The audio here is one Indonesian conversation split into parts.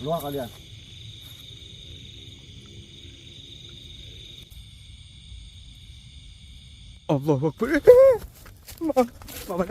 Keluar kalian. Allahu Akbar. Mama.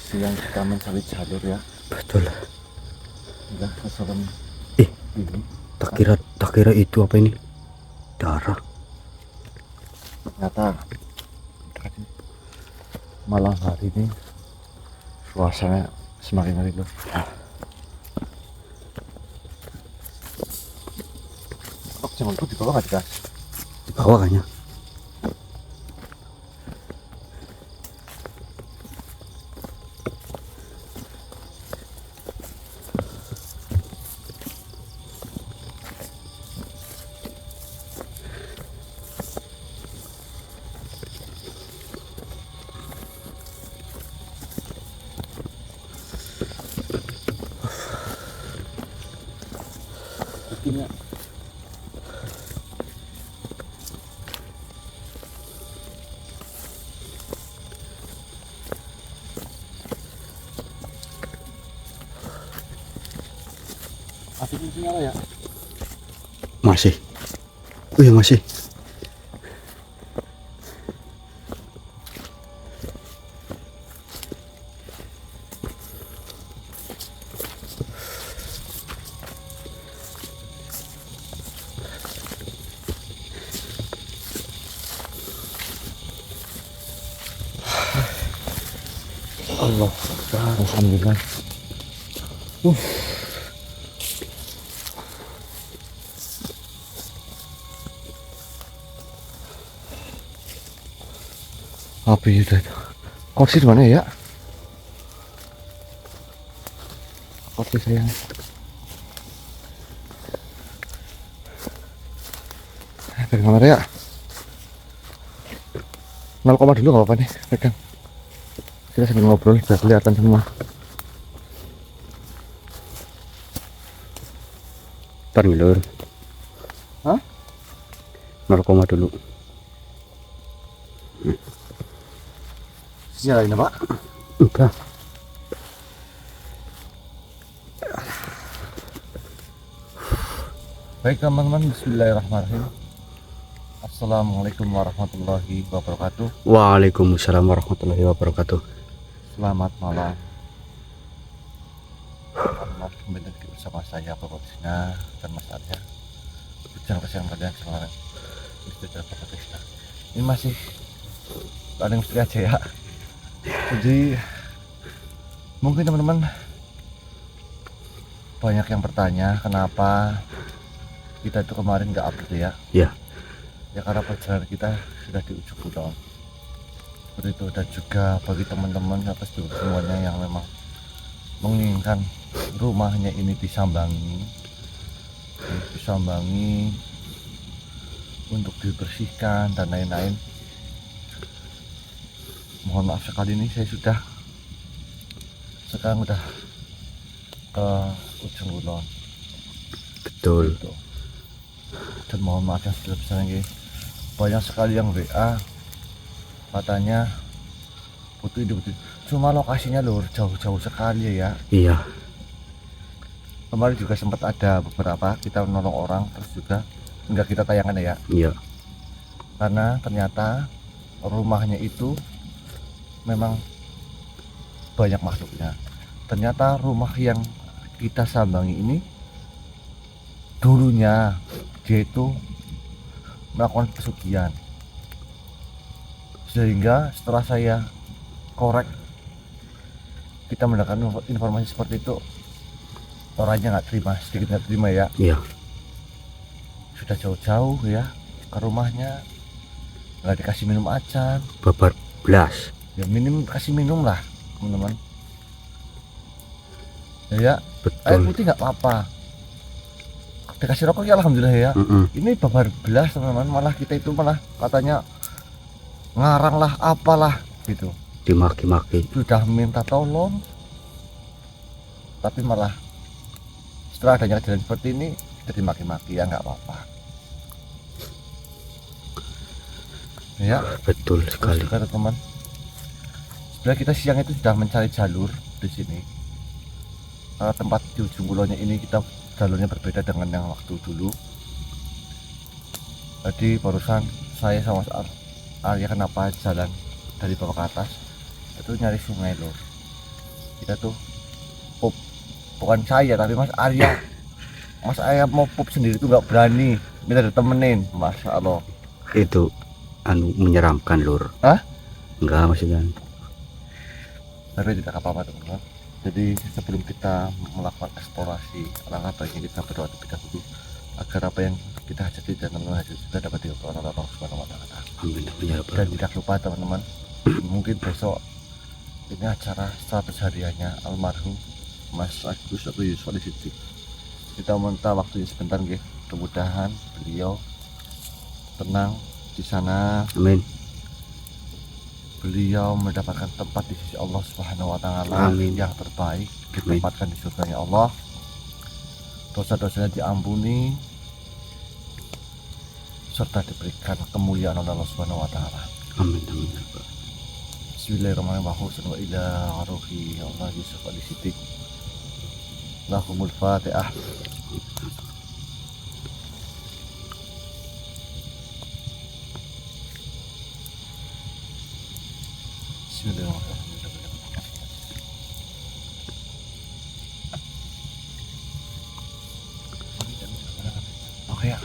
Siang kita mencari jalur ya. Betul. Udah keserem Eh, ini. tak kira itu apa ini? Darah. Ternyata malam hari ini suasana semakin ngeri loh. Oh, jangan lupa di bawah nggak jelas. Di bawah kayaknya. Ini api ini nyala ya? Masih. Oh ya masih. Allah, alhamdulillah. Api udah. Kursi di mana ya? Kursi sayang. Dari kamera ya. 0, dulu nggak apa-apa nih, pegang. Kita sambil ngobrol biar kelihatan semua. Ntar ngelur. Hah? 0, dulu. Nyalain apa? Udah. Baik teman-teman, bismillahirrahmanirrahim. Assalamualaikum warahmatullahi wabarakatuh. Waalaikumsalam warahmatullahi wabarakatuh. Selamat malam. Selamat kembali lagi bersama saya Bapak Tisna dan Mas Arya. Bujang kesian kalian sekarang. Istilah Bapak Tisna. Ini masih ada yang mesti aja ya. Jadi mungkin teman-teman banyak yang bertanya kenapa kita itu kemarin nggak update ya. Ya. Ya karena perjalanan kita sudah di ujung kulon seperti itu, dan juga bagi teman-teman atau semuanya yang memang menginginkan rumahnya ini disambangi untuk dibersihkan dan lain-lain, mohon maaf sekali ini saya sekarang udah ke ujung kulon. Betul. Gitu. Dan mohon maaf yang sebesar-besarnya, banyak sekali yang WA katanya butuh ini butuh, cuma lokasinya lur jauh-jauh sekali ya. Iya. Kemarin juga sempat ada beberapa kita menolong orang, terus juga enggak kita tayangkan ya, Iya. karena ternyata rumahnya itu memang banyak makhluknya. Ternyata rumah yang kita sambangi ini dulunya dia itu melakukan pesugihan, sehingga setelah saya korek kita mendapatkan informasi seperti itu, orangnya nggak terima, sedikit nggak terima ya. Iya. Sudah jauh-jauh ya ke rumahnya nggak dikasih minum acan, babar belas. ya minim kasih minum lah teman-teman. Ya air Betul. putih nggak apa-apa, dikasih rokok ya alhamdulillah ya. Ini babar belas teman-teman, malah kita itu malah katanya ngarang lah apalah gitu, Dimaki-maki. sudah minta tolong tapi malah setelah adanya kejadian seperti ini jadi maki-maki. Ya nggak apa-apa ya. Betul sekali. Terus juga teman, sebenarnya kita siang itu sudah mencari jalur di sini. Tempat di ujung kulonnya ini kita jalurnya berbeda dengan yang waktu dulu. Jadi barusan saya sama Arya kenapa jalan dari bawah ke atas itu nyari sungai loh. Kita tuh pup, bukan saya tapi Mas Arya. Mas Arya mau pup sendiri tuh nggak berani, minta ditemenin. Masya Allah. Itu menyeramkan lur. Hah? Enggak maksudnya. Tapi tidak apa-apa teman-teman. Jadi sebelum kita melakukan eksplorasi, alangkah baiknya kita berdoa terlebih dahulu agar apa yang kita hajati dan teman-teman hajati juga dapat dilakukan oleh Allah Subhanahu wa Ta'ala. Amin. Dan tidak lupa teman-teman, mungkin besok ini acara 100 hariannya almarhum Mas Agus atau Yusuf di situ. Kita minta waktunya sebentar nggih. Mudah-mudahan beliau tenang di sana. Amin. Beliau mendapatkan tempat di sisi Allah Subhanahu wa Ta'ala yang terbaik, ditempatkan di surganya Allah, dosa-dosanya diampuni serta diberikan kemuliaan oleh Allah Subhanahu wa Ta'ala. Amin. Amin. Bismillahirrahmanirrahim. Wa ila ruhi Allah Yusuf al-Siddiq. Lahumul Fatihah. Oke ya.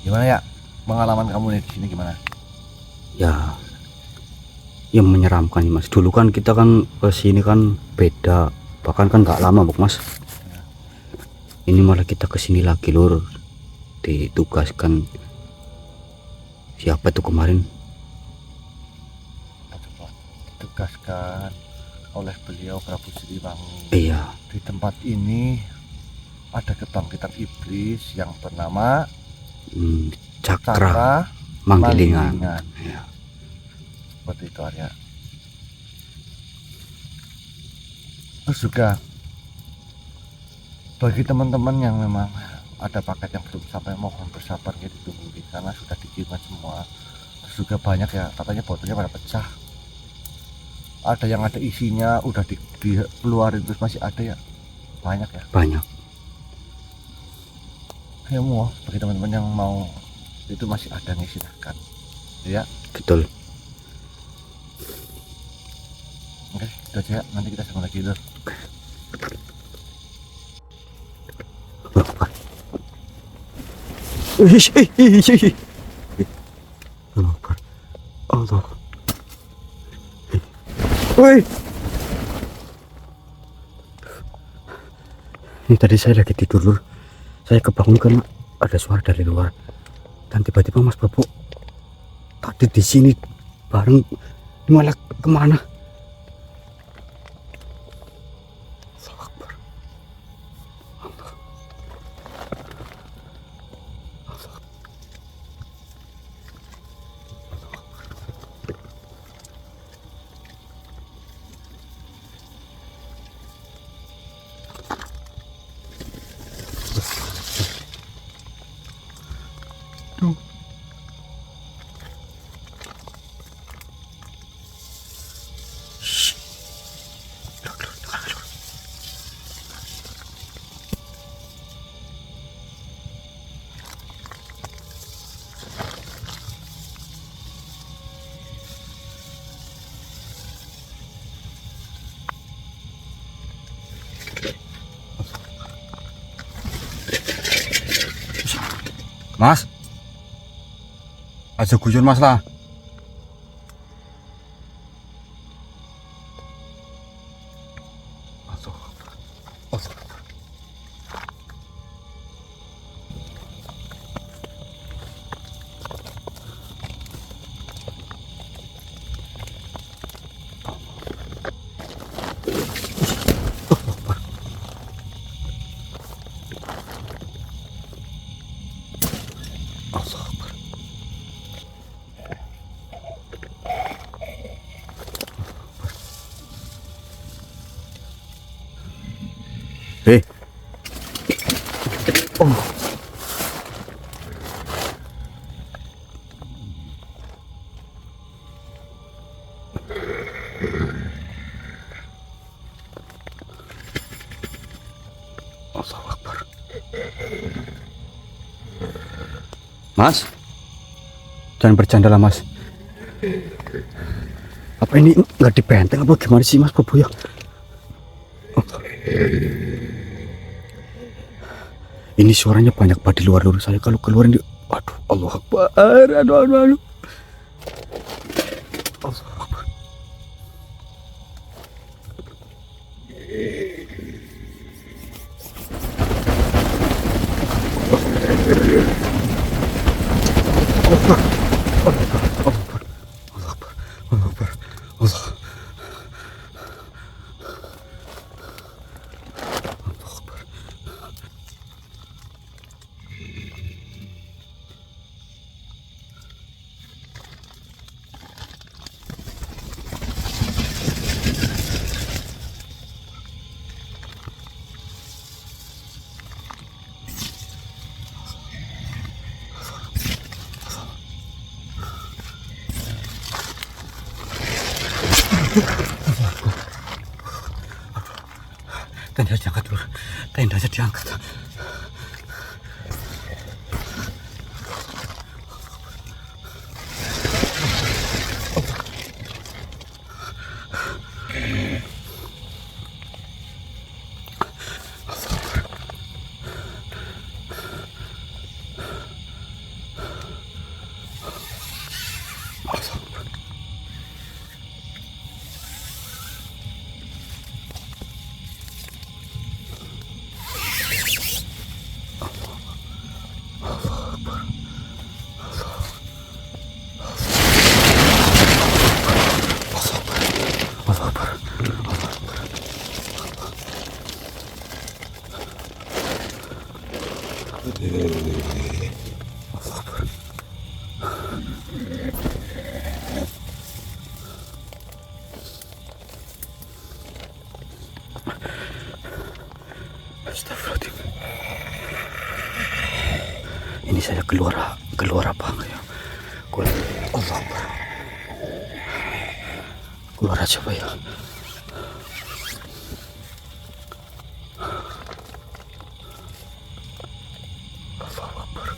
Gimana ya pengalaman kamu nih di sini gimana? Ya, yang menyeramkan nih Mas. Dulu kan kita kan ke sini kan beda, bahkan kan nggak lama Buk Mas. Ini malah kita ke sini lagi lur. Ditugaskan siapa tuh kemarin? Ditugaskan oleh beliau Prabu Siliwangi. Iya. Di tempat ini ada kebangkitan iblis yang bernama Cakra Manggilingan. Ya. Seperti itu Arya. Terus juga bagi teman-teman yang memang ada paket yang belum sampai, mohon bersabar gitu ditunggu karena sudah dikirim semua. Terus juga banyak ya katanya botolnya pada pecah. Ada yang ada isinya udah dikeluarin terus masih ada ya, banyak ya. Banyak. Ya mau bagi teman-teman yang mau itu masih ada nih silahkan ya. Betul. Oke itu aja ya. Nanti kita sama lagi dulu. Allah. Woi. Ini tadi saya lagi tidur lur. Saya kebangun karena ada suara dari luar. Dan tiba-tiba Mas Prabu tadi di sini bareng, malah kemana? Allahu Akbar. Allah. Mas, aja guyon Mas lah. Allah Akbar. Hei. Oh. Allahu Akbar. Mas, jangan bercanda lah mas. Apa ini nggak dibenteng apa gimana sih mas Bobo ya? Oh. Ini suaranya banyak banget di luar saya kalau keluar ini. Waduh, Allah Akbar. Aduh. Allah Akbar. Tendanya diangkat dulu. Tendanya diangkat. Astagfirullahaladzim. Ini saya keluar apa enggak ya? Allah Akbar. Keluar aja Pak ya. Allah Akbar.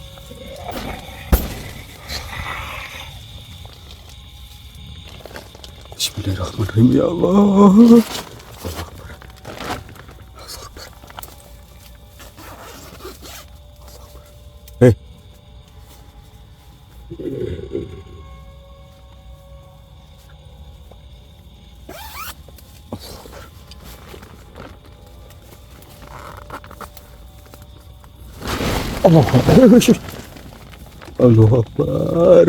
Bismillahirrahmanirrahim ya Allah. Allah Akbar. Allah Akbar.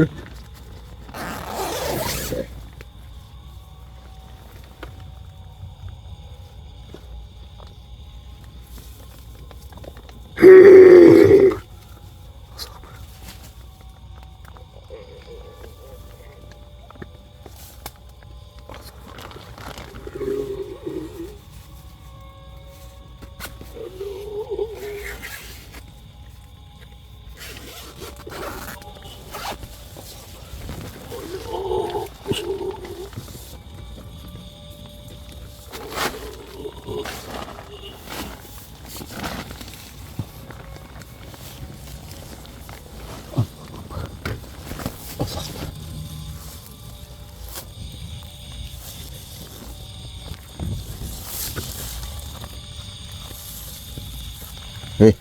Hei,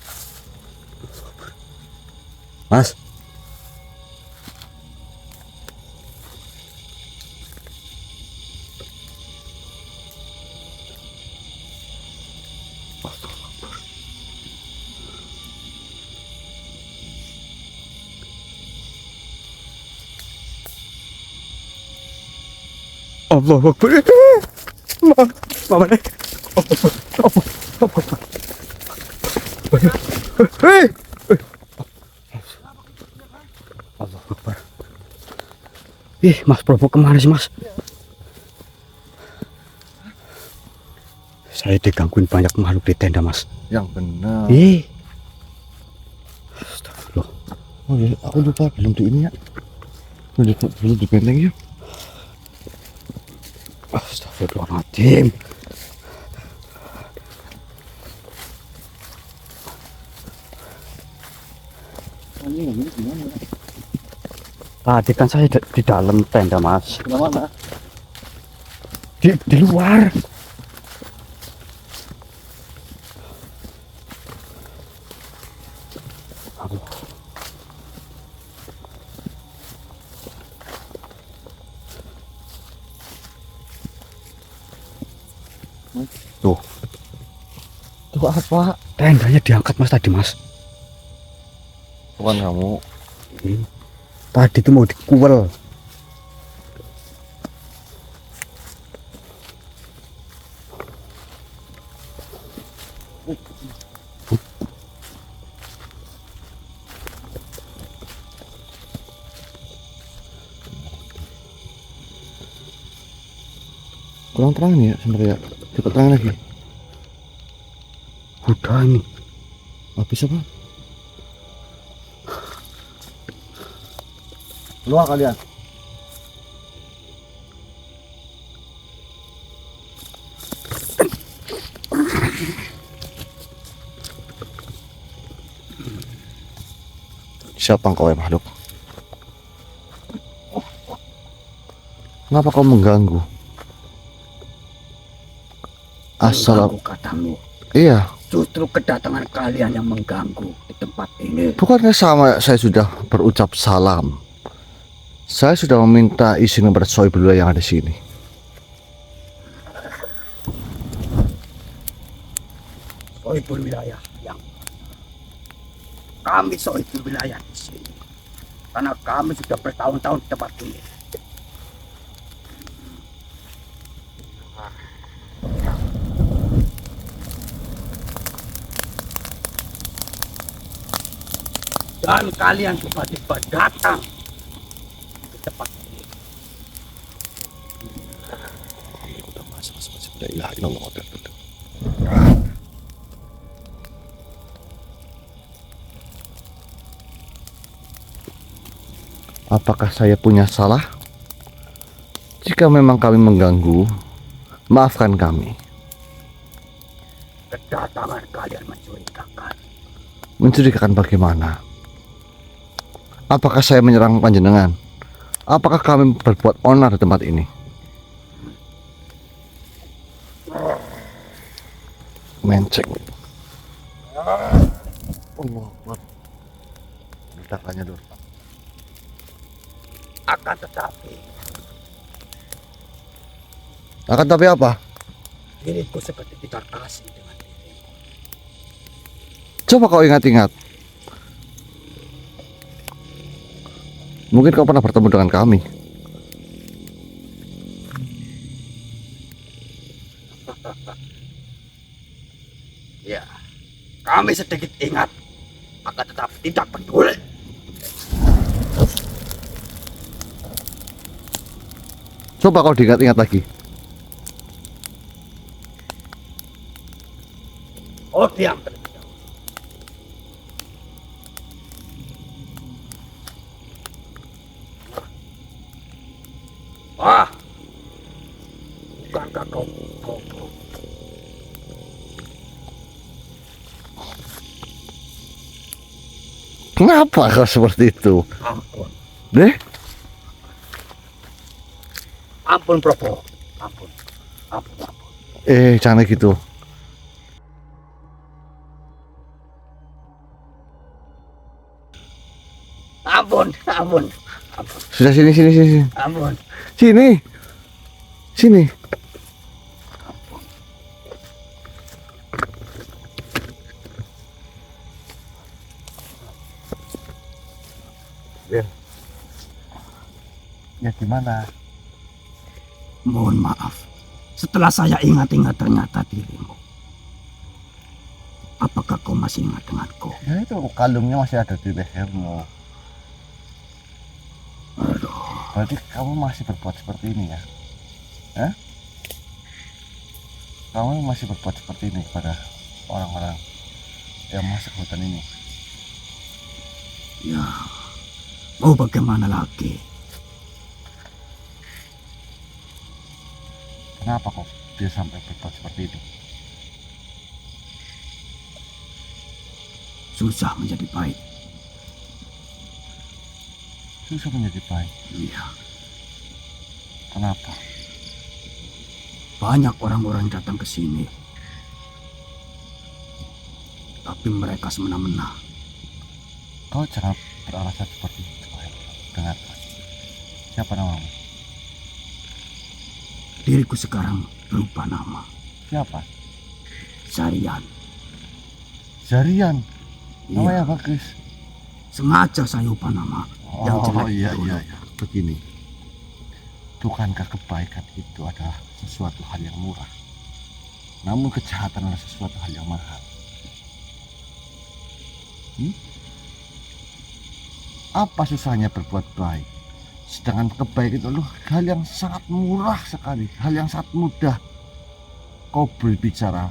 Mas. Allah Akbar. Mama nih. Hei. Akbar. Ih, Mas Probo kemana sih, Mas? Saya digangguin banyak makhluk di tenda, Mas. Yang benar. Ih. Astagfirullah. Oh ya, aku lupa belum di ini ya. Belum di benteng ya. Astagfirullahaladzim. Ini gimana? Tadi kan saya di dalam tenda, Mas. Mana? Di luar. Aduh. Tuh, Tuh apa? tendanya diangkat, Mas, tadi, Mas. Bukan kamu. Tadi tuh mau dikuel. Kurang terang nih ya sebenarnya. Coba terang lagi. Udah ini. Habis apa? Keluar kalian. Siapa engkau ya makhluk? Kenapa kau mengganggu? Assalamualaikum. Katamu. Iya, Justru kedatangan kalian yang mengganggu di tempat ini. bukannya sama saya sudah berucap salam. Saya sudah meminta izin kepada Sohibul yang ada di sini. Sohibul wilayah yang kami sohibul wilayah di sini. Karena kami sudah bertahun-tahun di tempat ini. Dan kalian tiba-tiba datang ke tempat ini. Apakah saya punya salah? Jika memang kami mengganggu, maafkan kami. Kedatangan kalian mencurigakan. Mencurigakan bagaimana? Apakah saya menyerang panjenengan? Apakah kami berbuat onar di tempat ini? Menceng. Allah Akbar. Ledakannya dulu. Akan tetapi Akan tapi apa? diriku seperti tidak asing dengan dirimu. Coba kau ingat-ingat. Mungkin kau pernah bertemu dengan kami. Ya, kami sedikit ingat, akan tetapi tidak peduli. Coba kau diingat-ingat lagi. Oh, diam terlebih dahulu. Wah, bukankah kau goblok? Kenapa kau seperti itu? Ampun, Deh, ampun, Probo, ampun, ampun, ampun. jangan gitu. Ampun, ampun, ampun, Sudah sini. ampun. Sini. Ya gimana? Mohon maaf. Setelah saya ingat-ingat ternyata dirimu. Apakah kau masih ingat denganku? Ya itu kalungnya masih ada di lehermu. Berarti kamu masih berbuat seperti ini ya? Hah? Kamu masih berbuat seperti ini kepada orang-orang yang masuk hutan ini? Ya, mau bagaimana lagi? Kenapa kok dia sampai berbuat seperti ini? Susah menjadi baik. Susah menjadi baik. Iya, Kenapa? banyak orang-orang datang ke sini. Tapi mereka semena-mena. Kau jangan beralasan seperti itu. Dengar, siapa namamu? Diriku sekarang berubah nama. Siapa? Zarian. Zarian. Namanya Iya, bagus. sengaja saya ubah nama. Yang jelek iya dulu. iya iya. Begini. Bukankah kebaikan itu adalah sesuatu hal yang murah? Namun kejahatan adalah sesuatu hal yang mahal. Apa susahnya berbuat baik? Sedangkan kebaikan itu adalah hal yang sangat murah sekali, hal yang sangat mudah. Kau berbicara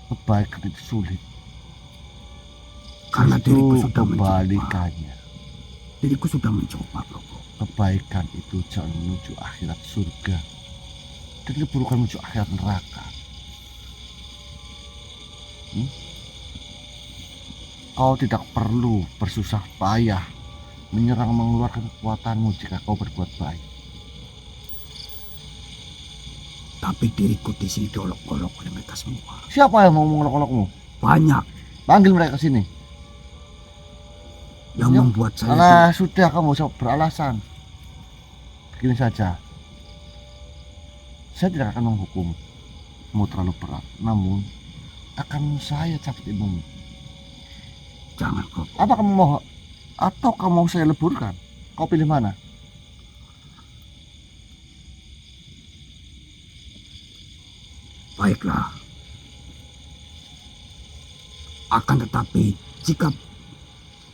kebaikan itu sulit. Karena diriku sudah mencoba. kebalikannya. Diriku sudah mencoba, bro. Kebaikan itu jalan menuju akhirat surga, dan keburukan menuju akhirat neraka. Kau tidak perlu bersusah payah menyerang mengeluarkan kekuatanmu jika kau berbuat baik. Tapi diriku di sini diolok-olok oleh mereka semua. Siapa yang mau mengolok-olokmu? Banyak Panggil mereka ke sini. yang Yuk. membuat saya Alah, sudah, kamu usah beralasan. Begini saja. Saya tidak akan menghukummu terlalu berat, namun akan saya cabut ilmumu. jangan, bro. Apa kamu mau, atau kamu mau saya leburkan? Kau pilih mana? Baiklah. Akan tetapi jika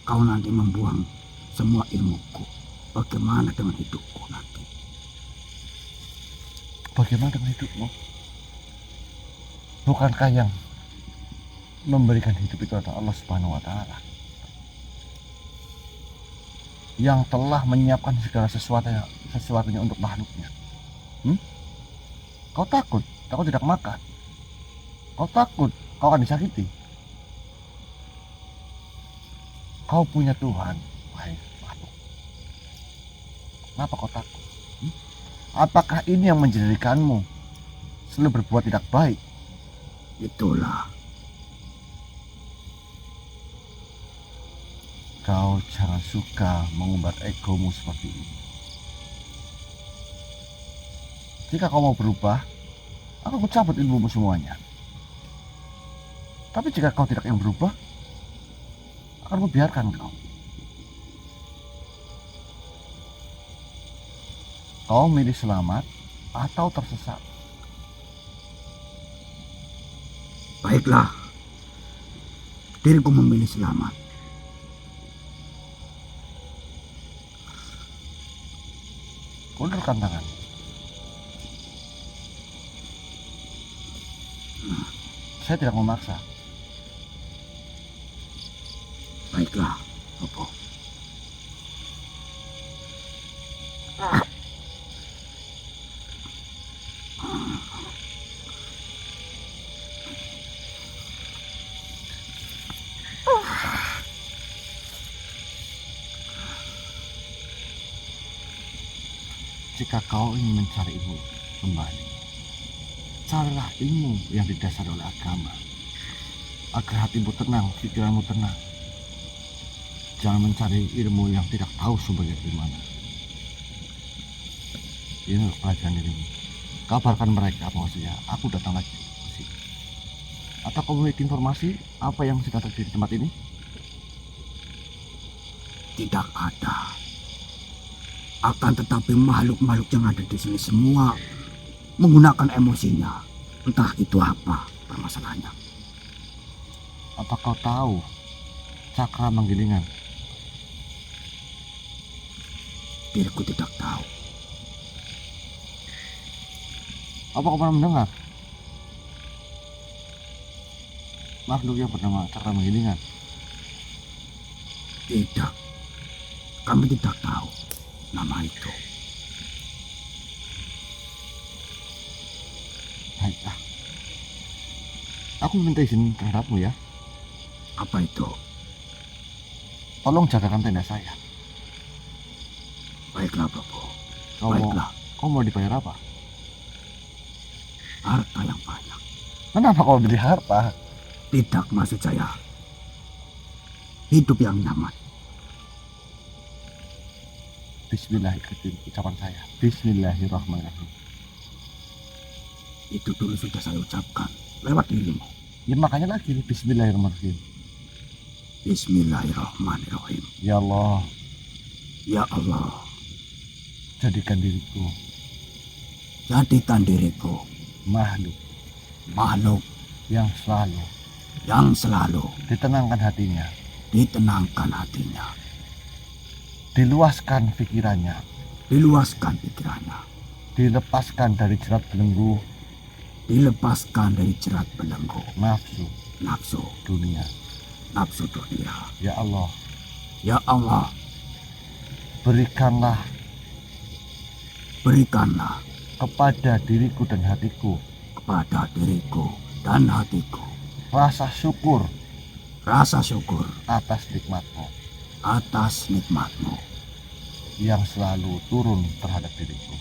kau nanti membuang semua ilmuku, bagaimana dengan hidupku nanti? Bagaimana dengan hidupmu? Bukankah yang memberikan hidup itu adalah Allah Subhanahu wa Ta'ala, yang telah menyiapkan segala sesuatunya untuk makhluknya? Kau takut tidak makan? Kau takut kau akan disakiti? Kau punya Tuhan, wahai makhluk. Kenapa kau takut? Apakah ini yang menjadikanmu selalu berbuat tidak baik? Itulah. Kau jangan suka mengumbar egomu seperti ini. Jika kau mau berubah, aku cabut ilmumu semuanya. Tapi jika kau tidak yang berubah, akan kubiarkan kau. Kau milih selamat atau tersesat. Baiklah. Diriku memilih selamat. Ulurkan tangan. Saya tidak memaksa. Baiklah, Bobo. Jika kau ingin mencari ilmu kembali, carilah ilmu yang didasari oleh agama, agar hatimu tenang, pikiranmu tenang. Jangan mencari ilmu yang tidak tahu sumbernya di mana. Ini untuk pelajaran dirimu. Kabarkan mereka bahwasanya aku datang lagi ke sini. Atau kau memiliki informasi apa yang sedang terjadi di tempat ini? Tidak ada. Akan tetapi makhluk-makhluk yang ada di sini semua menggunakan emosinya. Entah itu apa permasalahannya. Apa kau tahu cakra menggilingan? Diriku tidak tahu. Apa kau pernah mendengar makhluk yang bernama cakra menggilingan? Tidak. Kami tidak tahu nama itu. Baiklah. Aku minta izin terhadapmu ya. Apa itu? Tolong jagakan tenda saya. Baiklah, Prabu. Kau Baiklah. mau dibayar apa? Harta yang banyak. Kenapa kau beli harta? Tidak, maksud saya. Hidup yang nyaman. Bismillahirrahmanirrahim, ucapan saya. Bismillahirrahmanirrahim. Itu dulu sudah saya ucapkan lewat dirimu. Ya makanya lagi Bismillahirrahmanirrahim. Bismillahirrahmanirrahim. Ya Allah, Ya Allah, jadikan diriku jadikan diriku makhluk makhluk yang selalu yang selalu ditenangkan hatinya, ditenangkan hatinya, diluaskan pikirannya, diluaskan pikirannya, dilepaskan dari jerat belenggu dilepaskan dari jerat belenggu nafsu nafsu dunia. dunia. Ya Allah, Ya Allah, berikanlah berikanlah kepada diriku dan hatiku kepada diriku dan hatiku rasa syukur rasa syukur atas nikmatmu atas nikmatmu yang selalu turun terhadap diriku.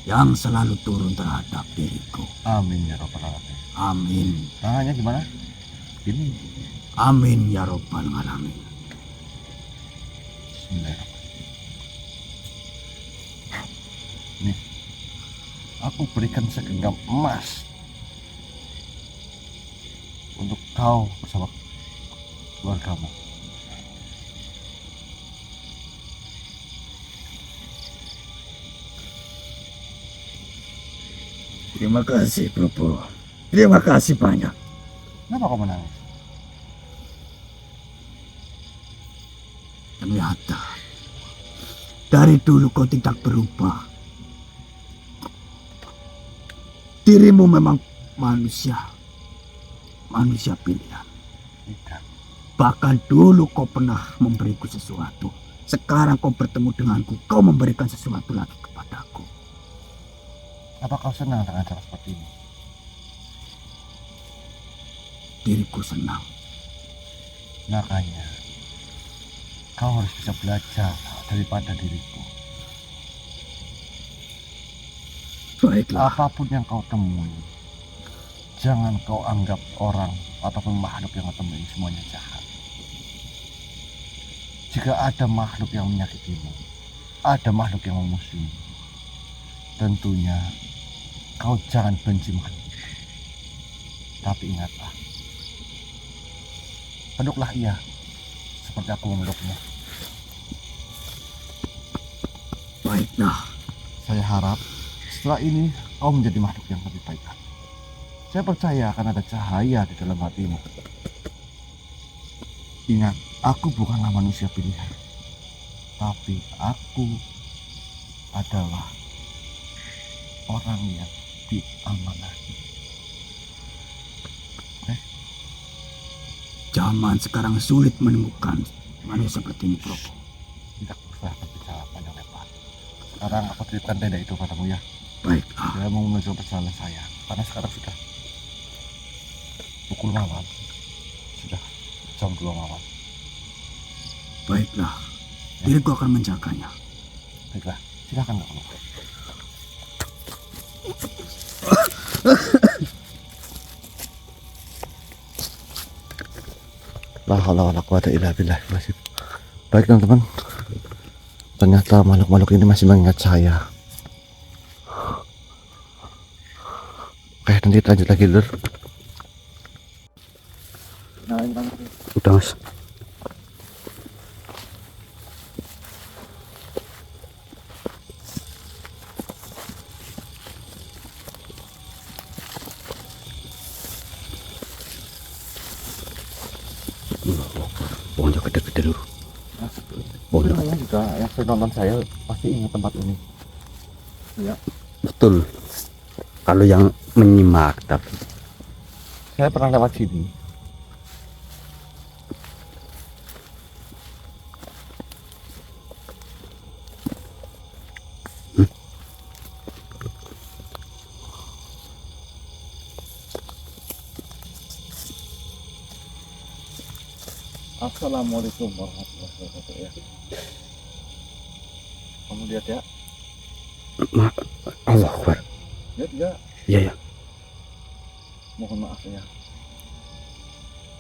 yang selalu turun terhadap diriku. Amin ya rabbal alamin. Amin. Tangannya gimana? Ini. Amin ya rabbal alamin. Bismillahirrahmanirrahim. Nih, aku berikan segenggam emas untuk kau bersama keluargamu. Terima kasih, Prabu. Terima kasih banyak. Kenapa kau menangis? Ternyata dari dulu kau tidak berubah. Dirimu memang manusia pilihan. Tidak. Bahkan dulu kau pernah memberiku sesuatu. Sekarang kau bertemu denganku, kau memberikan sesuatu lagi kepadaku. Apa kau senang dengan cara seperti ini? Diriku senang. Makanya kau harus bisa belajar daripada diriku. Baiklah. Apapun yang kau temui, jangan kau anggap orang ataupun makhluk yang kau temui semuanya jahat. Jika ada makhluk yang menyakitimu, ada makhluk yang memusuhimu, tentunya kau jangan benci makhluk itu. Tapi ingatlah, peluklah ia seperti aku memelukmu. Baiklah. Saya harap setelah ini kau menjadi makhluk yang lebih baik. Saya percaya akan ada cahaya di dalam hatimu. Ingat, aku bukanlah manusia pilihan, tapi aku adalah orang yang diamanahi. Zaman sekarang sulit menemukan manusia seperti ini, Prabu. Tidak usah berbicara panjang lebar. Sekarang aku titipkan tenda itu padamu ya. Baiklah. Saya mau menuju perjalanan saya, karena sekarang sudah pukul malam, sudah jam 2 malam. Baiklah. Diriku akan menjaganya. Baiklah, silakan Kak. La haula wala quwata illa billah. Baik teman-teman, ternyata makhluk-makhluk ini masih mengingat saya. Oke, nanti lanjut lagi dulu. Udah, Mas. Pohonnya gede-gede dulu. Pohonnya juga yang sering nonton saya pasti ingat tempat ini. Ya, Betul. Kalau yang menyimak tapi saya pernah lewat sini. Assalamualaikum warahmatullahi wabarakatuh ya. Kamu lihat ya? Allah Akbar. Lihat enggak? Iya ya. Mohon maaf ya.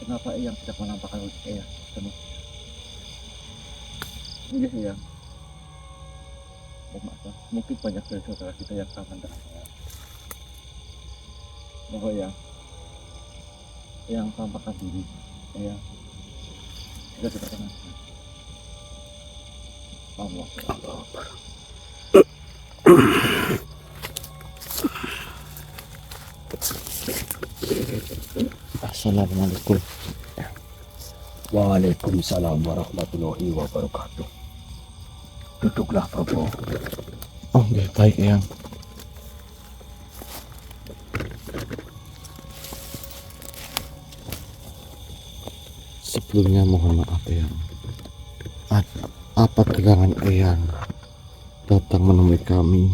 Kenapa yang tidak menampakkan wajah saya? Iya ya. Mohon maaf ya. Mungkin banyak dari saudara kita yang kangen dengan saya. Mohon ya. Yang tampakkan diri saya tidak diperkenankan. Allah Akbar. Assalamualaikum. Waalaikumsalam warahmatullahi wabarakatuh. Duduklah Prabu. Oh, baik Eyang. Sebelumnya mohon maaf Eyang. Apa gerangan Eyang datang menemui kami?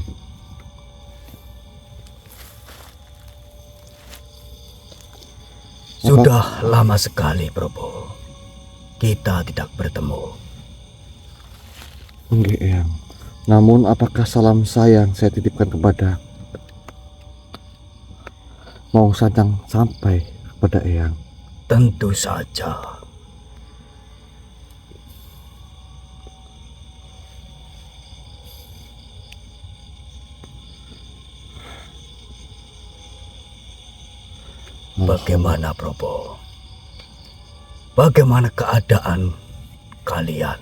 Sudah lama sekali Prabu kita tidak bertemu. Enggak Eyang. Namun apakah salam sayang saya titipkan kepada mau Sadang sampai kepada Eyang? Tentu saja. Bagaimana Prabu? Bagaimana keadaan kalian?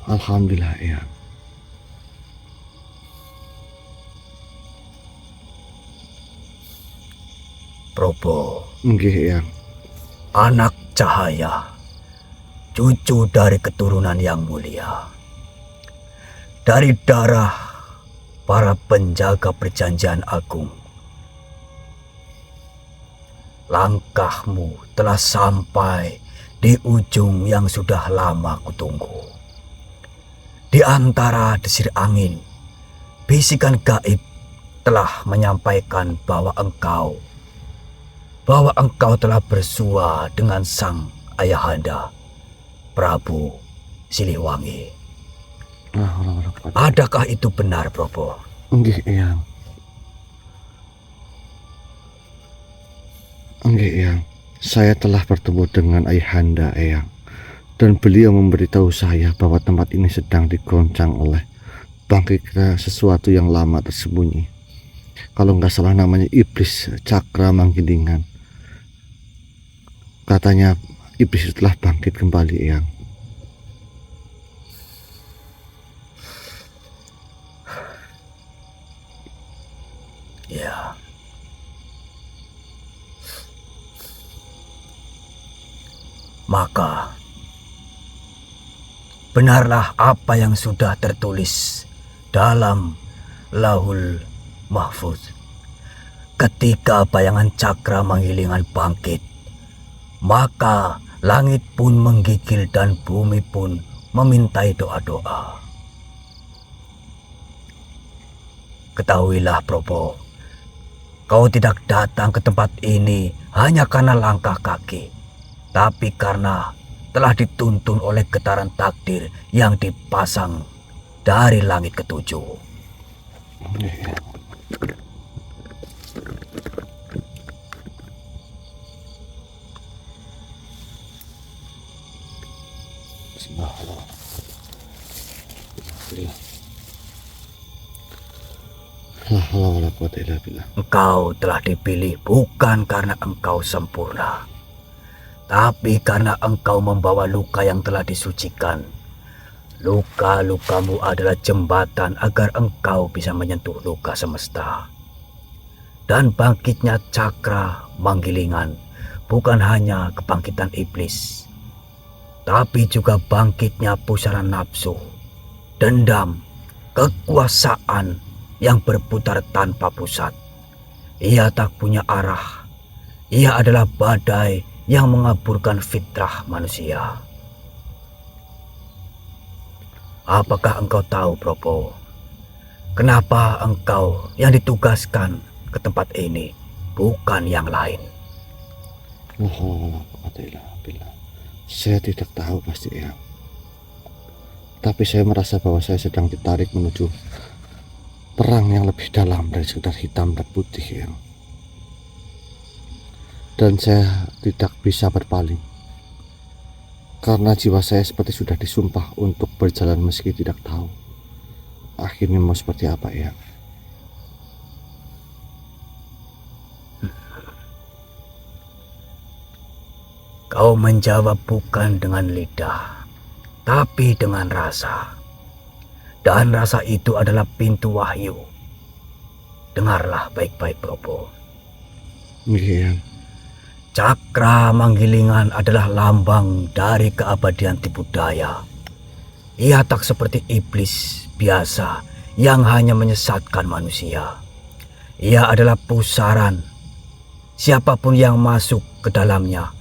Alhamdulillah Eyang. Prabu, Enggak Eyang. anak cahaya, cucu dari keturunan yang mulia, dari darah para penjaga perjanjian agung. Langkahmu telah sampai di ujung yang sudah lama kutunggu. Di antara desir angin, bisikan gaib telah menyampaikan bahwa engkau telah bersua dengan sang ayahanda Prabu Siliwangi. Adakah itu benar, Prabu? Enggak Eyang. Enggak Eyang. Saya telah bertemu dengan ayahanda Eyang, dan beliau memberitahu saya bahwa tempat ini sedang digoncang oleh bangkitnya sesuatu yang lama tersembunyi. Kalau nggak salah namanya iblis cakra manggilingan. Katanya iblis itu telah bangkit kembali Eyang. Ya. Maka benarlah apa yang sudah tertulis dalam Lauhul Mahfuz. Ketika bayangan cakra manggilingan bangkit, maka langit pun menggigil dan bumi pun memintai doa-doa. Ketahuilah Prabu, kau tidak datang ke tempat ini hanya karena langkah kaki, tapi karena telah dituntun oleh getaran takdir yang dipasang dari langit ketujuh. Engkau telah dipilih bukan karena engkau sempurna, tapi karena engkau membawa luka yang telah disucikan. Luka-lukamu adalah jembatan agar engkau bisa menyentuh luka semesta. Dan bangkitnya cakra manggilingan bukan hanya kebangkitan iblis, tapi juga bangkitnya pusaran nafsu dendam, kekuasaan yang berputar tanpa pusat. Ia tak punya arah. Ia adalah badai yang mengaburkan fitrah manusia. Apakah engkau tahu, Propo, kenapa engkau yang ditugaskan ke tempat ini, bukan yang lain? Saya tidak tahu pasti ya. Tapi saya merasa bahwa saya sedang ditarik menuju perang yang lebih dalam dari sekedar hitam dan putih ya. Dan saya tidak bisa berpaling. Karena jiwa saya seperti sudah disumpah untuk berjalan meski tidak tahu akhirnya mau seperti apa ya. Kau menjawab bukan dengan lidah, tapi dengan rasa. Dan rasa itu adalah pintu wahyu. Dengarlah baik-baik, Propo. Iya. Cakra Manggilingan adalah lambang dari keabadian tipu daya. Ia tak seperti iblis biasa yang hanya menyesatkan manusia. Ia adalah pusaran. Siapapun yang masuk ke dalamnya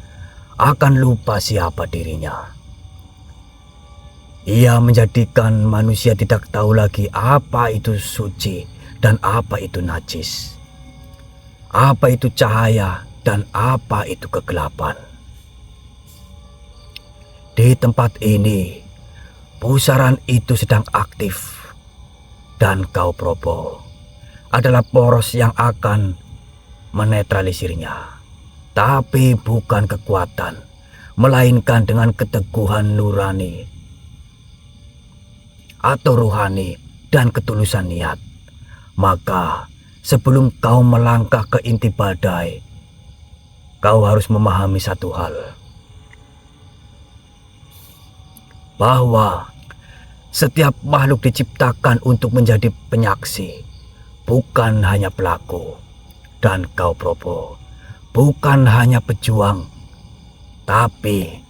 akan lupa siapa dirinya. Ia menjadikan manusia tidak tahu lagi apa itu suci dan apa itu najis, apa itu cahaya dan apa itu kegelapan. Di tempat ini, pusaran itu sedang aktif, dan kau, Propo, adalah poros yang akan menetralisirnya. Tapi bukan kekuatan, melainkan dengan keteguhan nurani atau rohani dan ketulusan niat. Maka sebelum kau melangkah ke inti badai, kau harus memahami satu hal, bahwa setiap makhluk diciptakan untuk menjadi penyaksi, bukan hanya pelaku. Dan kau, Propo, bukan hanya pejuang, tapi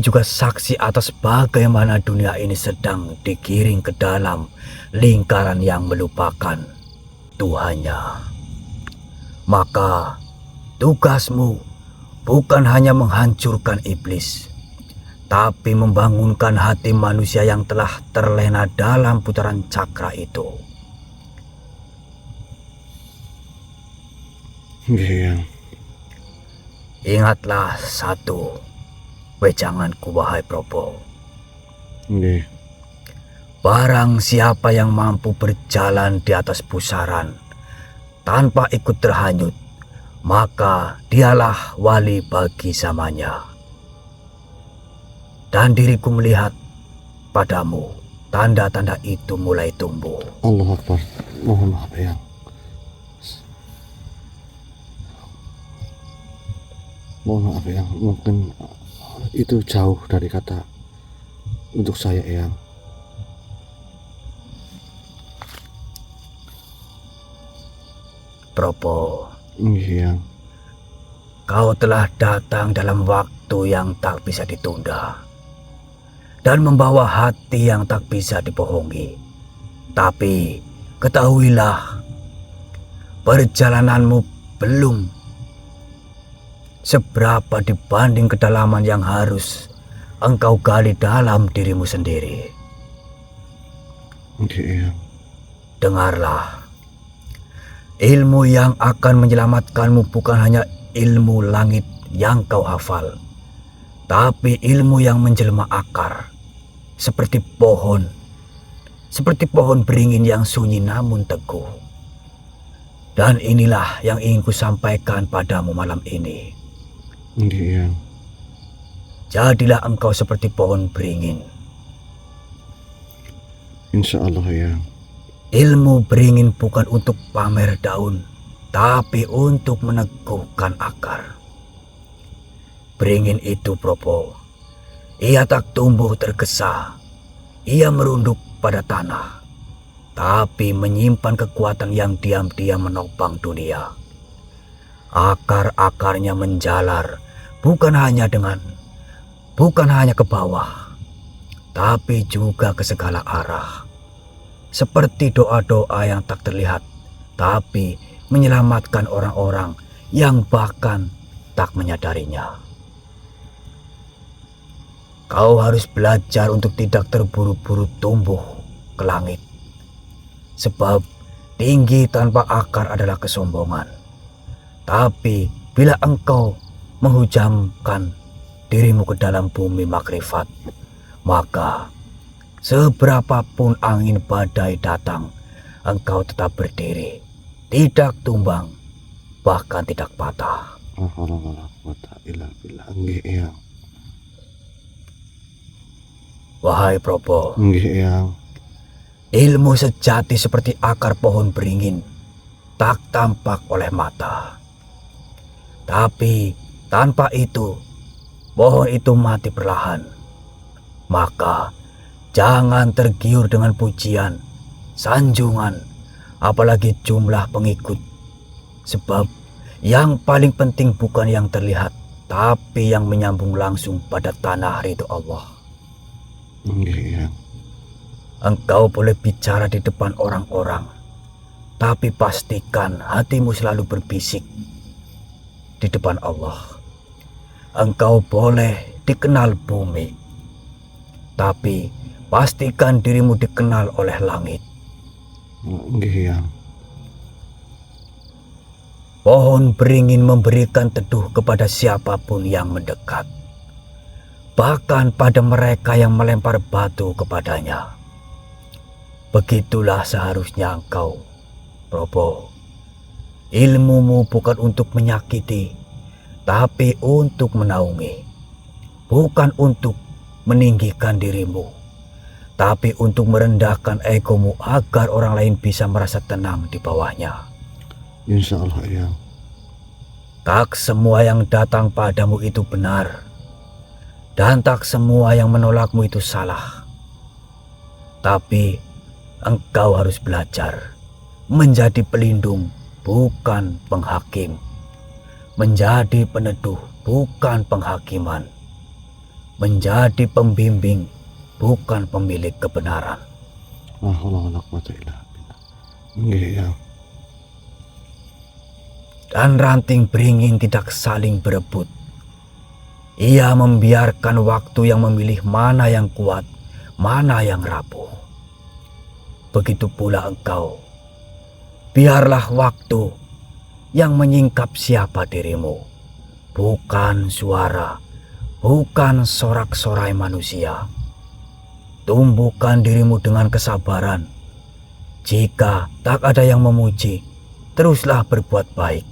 juga saksi atas bagaimana dunia ini sedang digiring ke dalam lingkaran yang melupakan Tuhannya. Maka tugasmu bukan hanya menghancurkan iblis, tapi membangunkan hati manusia yang telah terlena dalam putaran cakra itu. Iya. Ingatlah satu, wejanganku wahai Propo. Iya. Barang siapa yang mampu berjalan di atas pusaran tanpa ikut terhanyut, maka dialah wali bagi zamannya. Dan diriku melihat padamu tanda-tanda itu mulai tumbuh. Allah Akbar. Mohon maaf ya. Mohon maaf ya, mungkin itu jauh dari kata untuk saya Eyang. Propo, Iya. kau telah datang dalam waktu yang tak bisa ditunda dan membawa hati yang tak bisa dibohongi. Tapi ketahuilah, perjalananmu belum seberapa dibanding kedalaman yang harus engkau gali dalam dirimu sendiri. Iya. Dengarlah, ilmu yang akan menyelamatkanmu bukan hanya ilmu langit yang kau hafal, tapi ilmu yang menjelma akar, seperti pohon beringin yang sunyi namun teguh. Dan inilah yang ingin ku sampaikan padamu malam ini. Iya. Jadilah engkau seperti pohon beringin. Insya Allah ya. Ilmu beringin bukan untuk pamer daun, tapi untuk meneguhkan akar. Beringin itu, Propo, ia tak tumbuh tergesa, ia merunduk pada tanah, tapi menyimpan kekuatan yang diam-diam menopang dunia. Akar-akarnya menjalar bukan hanya dengan bukan hanya ke bawah, tapi juga ke segala arah. Seperti doa-doa yang tak terlihat, tapi menyelamatkan orang-orang yang bahkan tak menyadarinya. Kau harus belajar untuk tidak terburu-buru tumbuh ke langit. Sebab tinggi tanpa akar adalah kesombongan. Tapi bila engkau menghujamkan dirimu ke dalam bumi makrifat, maka seberapapun angin badai datang, engkau tetap berdiri, tidak tumbang, bahkan tidak patah. Wahai Probo, ilmu sejati seperti akar pohon beringin, tak tampak oleh mata. Tapi tanpa itu, pohon itu mati perlahan. Maka jangan tergiur dengan pujian, sanjungan, apalagi jumlah pengikut. Sebab yang paling penting bukan yang terlihat, tapi yang menyambung langsung pada tanah ridho Allah. Engkau boleh bicara di depan orang-orang, tapi pastikan hatimu selalu berbisik di depan Allah. Engkau boleh dikenal bumi, tapi pastikan dirimu dikenal oleh langit. Pohon beringin memberikan teduh kepada siapapun yang mendekat, bahkan pada mereka yang melempar batu kepadanya. Begitulah seharusnya engkau, Probo. Ilmumu bukan untuk menyakiti, tapi untuk menaungi. Bukan untuk meninggikan dirimu, tapi untuk merendahkan egomu agar orang lain bisa merasa tenang di bawahnya. Insya Allah, Eyang. Tak semua yang datang padamu itu benar, dan tak semua yang menolakmu itu salah. Tapi engkau harus belajar menjadi pelindung, bukan penghakim. Menjadi peneduh, bukan penghakiman. Menjadi pembimbing, bukan pemilik kebenaran. Dan ranting beringin tidak saling berebut. Ia membiarkan waktu yang memilih mana yang kuat, mana yang rapuh. Begitu pula engkau. Biarlah waktu yang menyingkap siapa dirimu. Bukan suara, bukan sorak-sorai manusia. Tumbuhkan dirimu dengan kesabaran. Jika tak ada yang memuji, teruslah berbuat baik.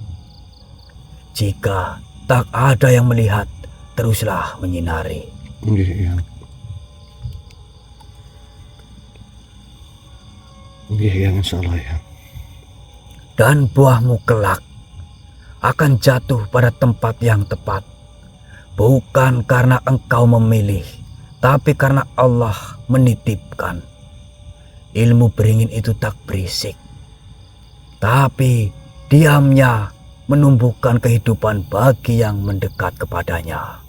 Jika tak ada yang melihat, teruslah menyinari. Insya Allah, ya. Dan buahmu kelak akan jatuh pada tempat yang tepat. Bukan karena engkau memilih, tapi karena Allah menitipkan. Ilmu beringin itu tak berisik, tapi diamnya menumbuhkan kehidupan bagi yang mendekat kepadanya.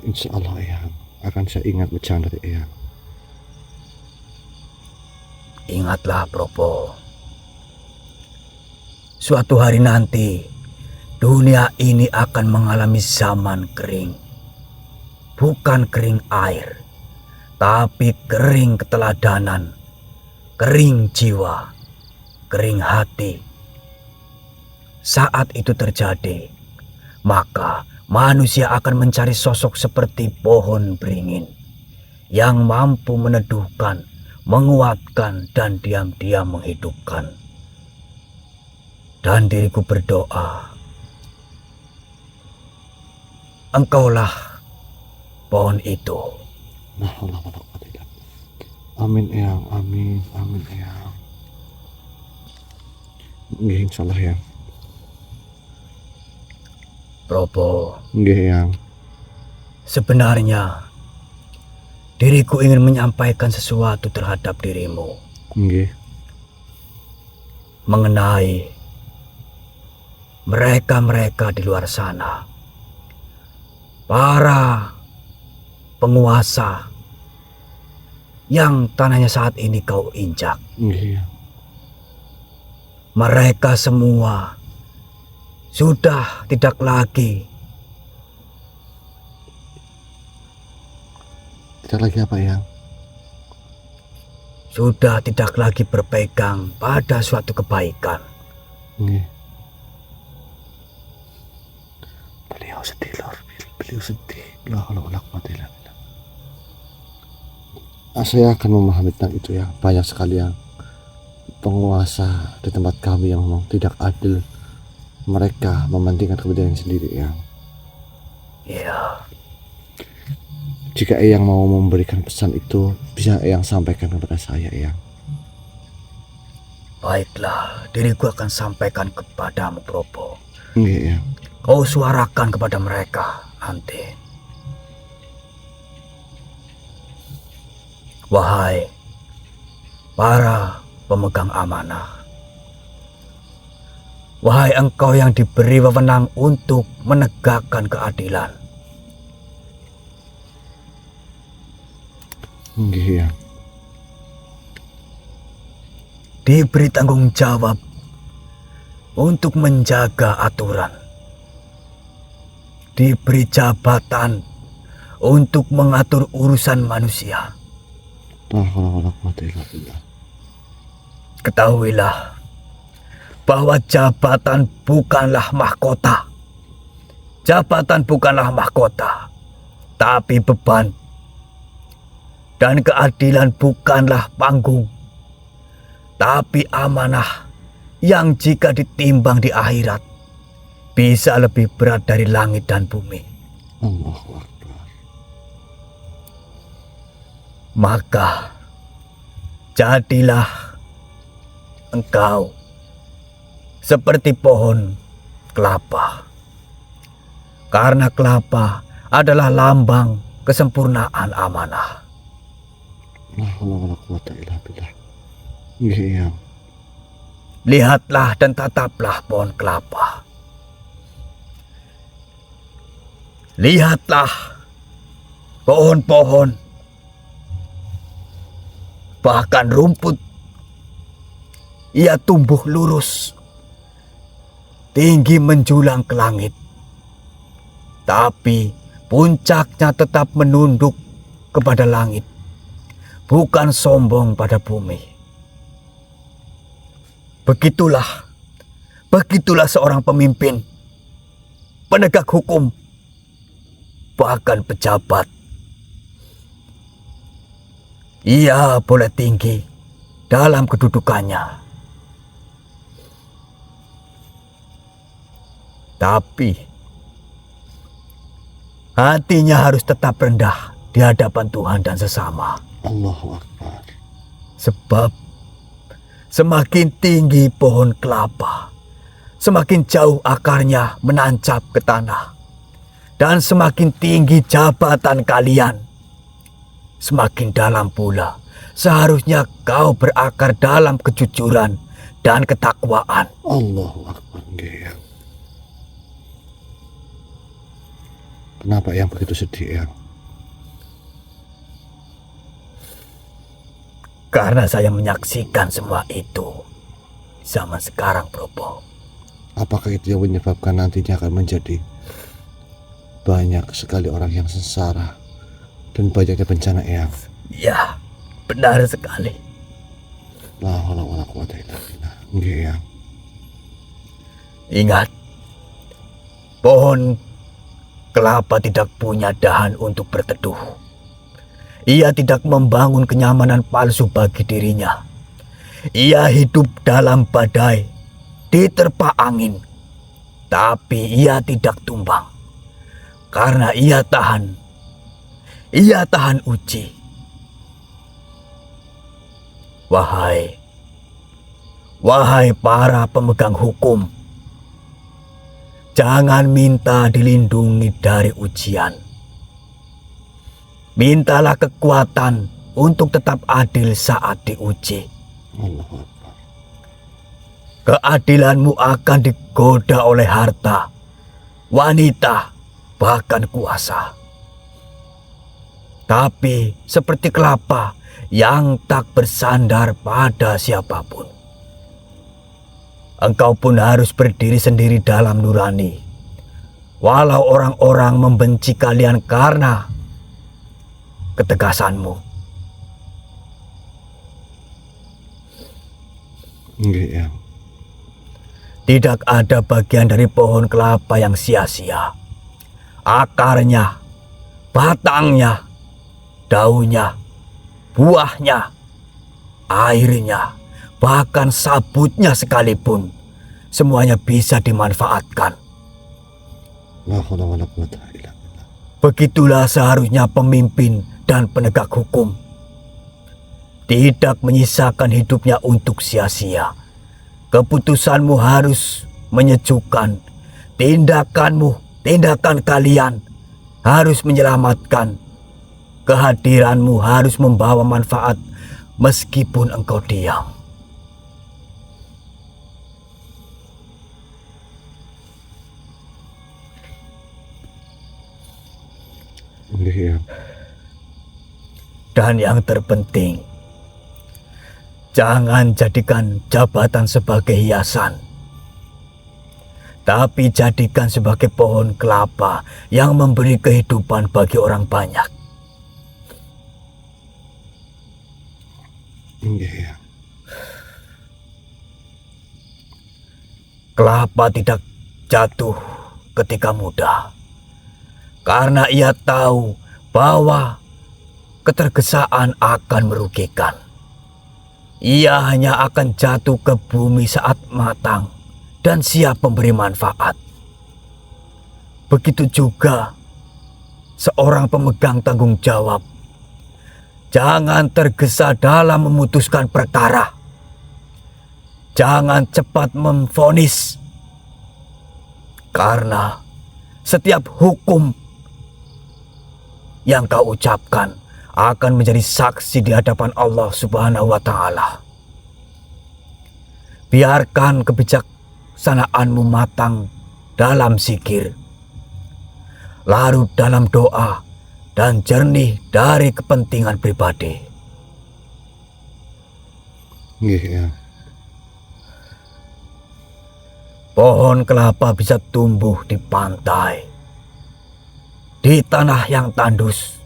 Insya Allah, ya. Akan saya ingat bercanda, ya. Ingatlah, Probo. Suatu hari nanti, dunia ini akan mengalami zaman kering. Bukan kering air, tapi kering keteladanan, kering jiwa, kering hati. Saat itu terjadi, maka manusia akan mencari sosok seperti pohon beringin yang mampu meneduhkan, menguatkan, dan diam-diam menghidupkan. Dan diriku berdoa, engkaulah pohon itu. Amin, Eyang. Amin, amin, Eyang. Insya Allah, ya. Probo, Eyang. sebenarnya diriku ingin menyampaikan sesuatu terhadap dirimu. mengenai mereka-mereka di luar sana, para penguasa yang tanahnya saat ini kau injak. Iya. Mereka semua sudah tidak lagi Apa yang? sudah tidak lagi berpegang pada suatu kebaikan. Iya. Beliau sedih, Lord. Beliau sedih. Saya akan memahami tentang itu ya. Banyak sekali yang penguasa di tempat kami yang memang tidak adil. Mereka mementingkan kepentingan sendiri ya. Ya, Jika Eyang mau memberikan pesan itu, bisa Eyang sampaikan kepada saya, Eyang. baiklah, diriku akan sampaikan kepadamu, Probo. Iya, Eyang. Kau suarakan kepada mereka nanti. Wahai para pemegang amanah, wahai engkau yang diberi wewenang untuk menegakkan keadilan, Iya, Eyang. diberi tanggung jawab untuk menjaga aturan, diberi jabatan untuk mengatur urusan manusia. Ketahuilah bahwa jabatan bukanlah mahkota. Jabatan bukanlah mahkota, tapi beban. Dan keadilan bukanlah panggung, tapi amanah yang jika ditimbang di akhirat bisa lebih berat dari langit dan bumi. Allahu Akbar. Maka jadilah engkau seperti pohon kelapa, karena kelapa adalah lambang kesempurnaan amanah. Iya, Eyang. Lihatlah dan tataplah pohon kelapa. Lihatlah pohon-pohon, bahkan rumput. Ia tumbuh lurus, tinggi menjulang ke langit. Tapi puncaknya tetap menunduk kepada langit, bukan sombong pada bumi. Begitulah seorang pemimpin, penegak hukum, bahkan pejabat. Ia boleh tinggi dalam kedudukannya, tapi hatinya harus tetap rendah di hadapan Tuhan dan sesama. Allahu Akbar. Sebab semakin tinggi pohon kelapa, semakin jauh akarnya menancap ke tanah. Dan semakin tinggi jabatan kalian, semakin dalam pula seharusnya kau berakar dalam kejujuran dan ketakwaan. Allahu Akbar. Eyang. Kenapa yang begitu sedih, Eyang? Karena saya menyaksikan semua itu zaman sekarang, Probo. Apakah itu yang menyebabkan nantinya akan menjadi banyak sekali orang yang sengsara dan banyaknya bencana, Eyang? Ya, benar sekali. La haula wala quwata illa billah. Nggih, Eyang. Ingat, pohon kelapa tidak punya dahan untuk berteduh. Ia tidak membangun kenyamanan palsu bagi dirinya. Ia hidup dalam badai, diterpa angin, tapi ia tidak tumbang. Karena ia tahan uji. Wahai para pemegang hukum, jangan minta dilindungi dari ujian. Mintalah kekuatan untuk tetap adil saat diuji. Allahu Akbar. Keadilanmu akan digoda oleh harta, wanita, bahkan kuasa. Tapi seperti kelapa yang tak bersandar pada siapapun, engkau pun harus berdiri sendiri dalam nurani. Walau orang-orang membenci kalian karena ketegasanmu. Nggih, Yang. Tidak ada bagian dari pohon kelapa yang sia-sia. Akarnya, batangnya, daunnya, buahnya, airnya, bahkan sabutnya sekalipun, semuanya bisa dimanfaatkan. La haula wala quwata illa billah. Begitulah seharusnya pemimpin dan penegak hukum. Tidak menyisakan hidupnya untuk sia-sia. Keputusanmu harus menyejukkan. Tindakan kalian harus menyelamatkan. Kehadiranmu harus membawa manfaat meskipun engkau diam. Nggih, Yang. Dan yang terpenting, jangan jadikan jabatan sebagai hiasan, tapi jadikan sebagai pohon kelapa yang memberi kehidupan bagi orang banyak. Nggih, Yang. Kelapa tidak jatuh ketika muda, karena ia tahu bahwa ketergesaan akan merugikan. Ia hanya akan jatuh ke bumi saat matang dan siap memberi manfaat. Begitu juga seorang pemegang tanggung jawab. Jangan tergesa dalam memutuskan perkara. Jangan cepat memvonis. Karena setiap hukum yang kau ucapkan akan menjadi saksi di hadapan Allah Subhanahu wa Ta'ala. Biarkan kebijaksanaanmu matang dalam zikir, larut dalam doa, dan jernih dari kepentingan pribadi. Nggih, Yang. Pohon kelapa bisa tumbuh di pantai, di tanah yang tandus,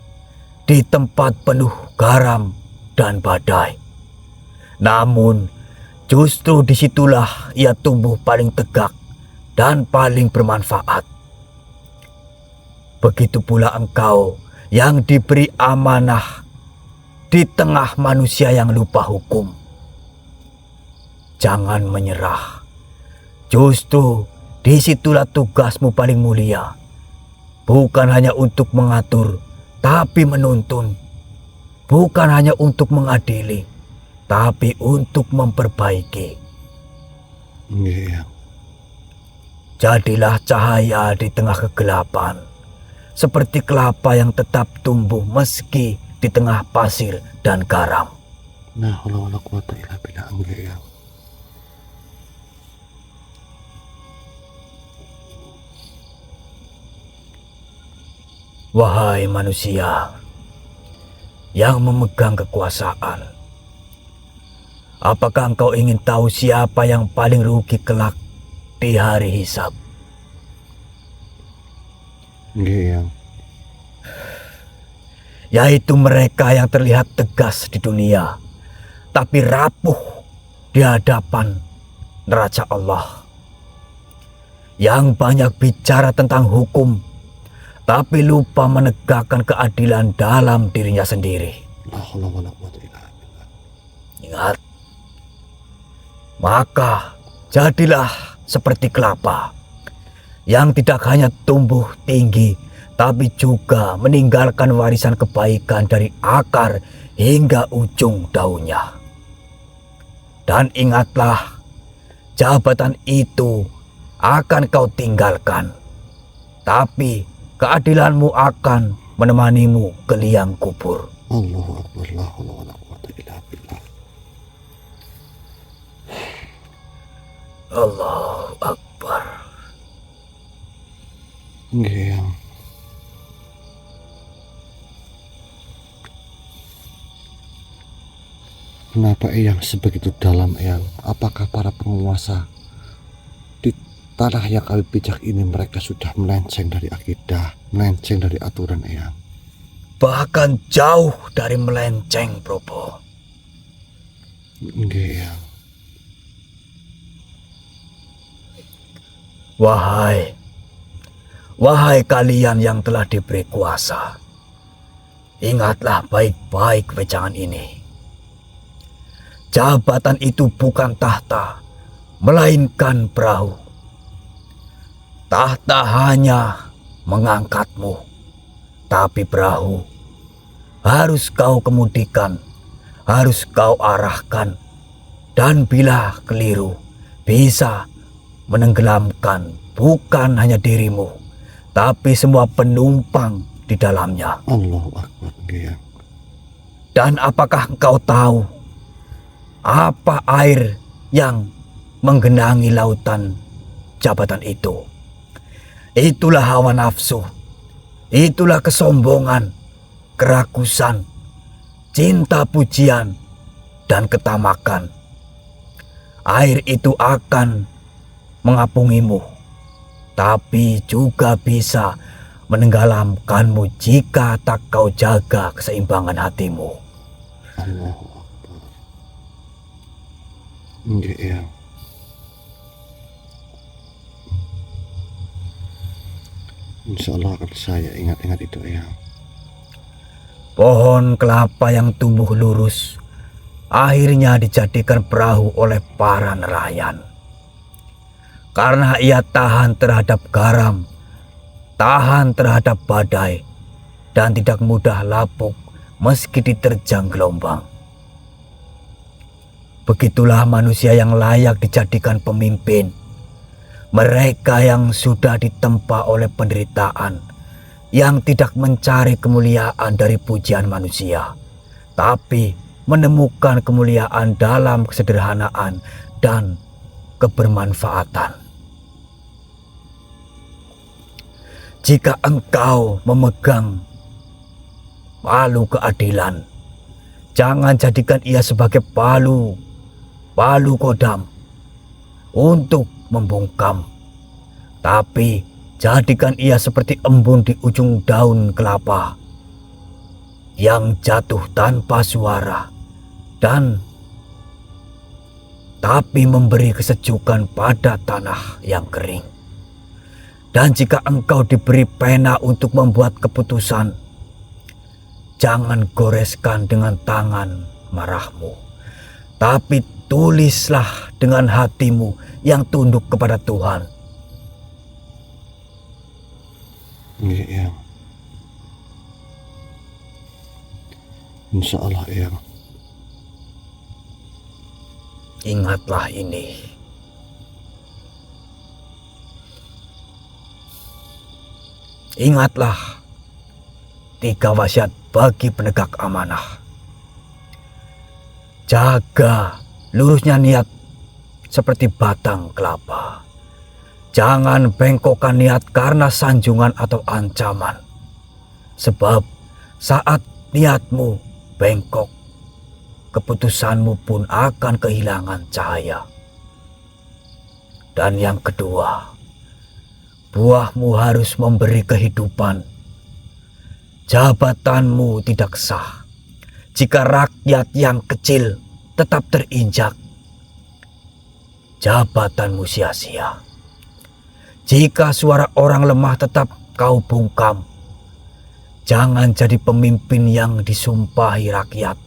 di tempat penuh garam dan badai. Namun, justru disitulah ia tumbuh paling tegak dan paling bermanfaat. Begitu pula engkau yang diberi amanah di tengah manusia yang lupa hukum. Jangan menyerah. Justru disitulah tugasmu paling mulia. Bukan hanya untuk mengatur, tapi menuntun. Bukan hanya untuk mengadili, tapi untuk memperbaiki. Nggih, Yang. Jadilah cahaya di tengah kegelapan, seperti kelapa yang tetap tumbuh meski di tengah pasir dan garam. La haula wala quwata illa billah. Nggih, Yang. Wahai manusia yang memegang kekuasaan, apakah engkau ingin tahu siapa yang paling rugi kelak di hari hisab? Nggih, Yang. Yaitu mereka yang terlihat tegas di dunia, tapi rapuh di hadapan neraca Allah. Yang banyak bicara tentang hukum, tapi lupa menegakkan keadilan dalam dirinya sendiri. La haula wala quwata illa billah. Ingat, maka jadilah seperti kelapa yang tidak hanya tumbuh tinggi, tapi juga meninggalkan warisan kebaikan dari akar hingga ujung daunnya. Dan ingatlah, jabatan itu akan kau tinggalkan, tapi keadilanmu akan menemanimu ke liang kubur. Allahu Akbar. La haula wala quwata illa billah. Allahu Akbar. Nggih, Eyang. Kenapa Eyang sebegitu dalam, Eyang? Apakah para penguasa di tanah yang kami pijak ini mereka sudah melenceng dari akidah, melenceng dari aturan, Eyang? Bahkan jauh dari melenceng, Probo. Nggih, Eyang. Wahai kalian yang telah diberi kuasa, ingatlah baik-baik wejangan ini. Jabatan itu bukan tahta, melainkan perahu. Tahta hanya mengangkatmu, tapi perahu harus kau kemudikan, harus kau arahkan, dan bila keliru bisa menenggelamkan bukan hanya dirimu, tapi semua penumpang di dalamnya. Allahu Akbar, nggih, Eyang. Dan apakah engkau tahu apa air yang menggenangi lautan jabatan itu? Itulah hawa nafsu, itulah kesombongan, kerakusan, cinta pujian, dan ketamakan. Air itu akan mengapungimu, tapi juga bisa menenggelamkanmu jika tak kau jaga keseimbangan hatimu. Allahu Akbar. Nggih, Eyang. Insyaallah akan saya ingat-ingat itu, Eyang. Pohon kelapa yang tumbuh lurus akhirnya dijadikan perahu oleh para nelayan. Karena ia tahan terhadap garam, tahan terhadap badai, dan tidak mudah lapuk meski diterjang gelombang. Begitulah manusia yang layak dijadikan pemimpin. Mereka yang sudah ditempa oleh penderitaan, yang tidak mencari kemuliaan dari pujian manusia, tapi menemukan kemuliaan dalam kesederhanaan dan kebermanfaatan. Jika engkau memegang palu keadilan, jangan jadikan ia sebagai palu kodam untuk membungkam, tapi jadikan ia seperti embun di ujung daun kelapa yang jatuh tanpa suara dan tapi memberi kesejukan pada tanah yang kering. Dan jika engkau diberi pena untuk membuat keputusan, jangan goreskan dengan tangan marahmu, tapi tulislah dengan hatimu yang tunduk kepada Tuhan. Nggih, Eyang. Insyaallah, Eyang. Ingatlah ini. Ingatlah 3 wasiat bagi penegak amanah. Jaga lurusnya niat seperti batang kelapa. Jangan bengkokkan niat karena sanjungan atau ancaman. Sebab saat niatmu bengkok, keputusanmu pun akan kehilangan cahaya. Dan yang kedua, buahmu harus memberi kehidupan. Jabatanmu tidak sah jika rakyat yang kecil tetap terinjak. Jabatanmu sia-sia jika suara orang lemah tetap kau bungkam. Jangan jadi pemimpin yang disumpahi rakyat,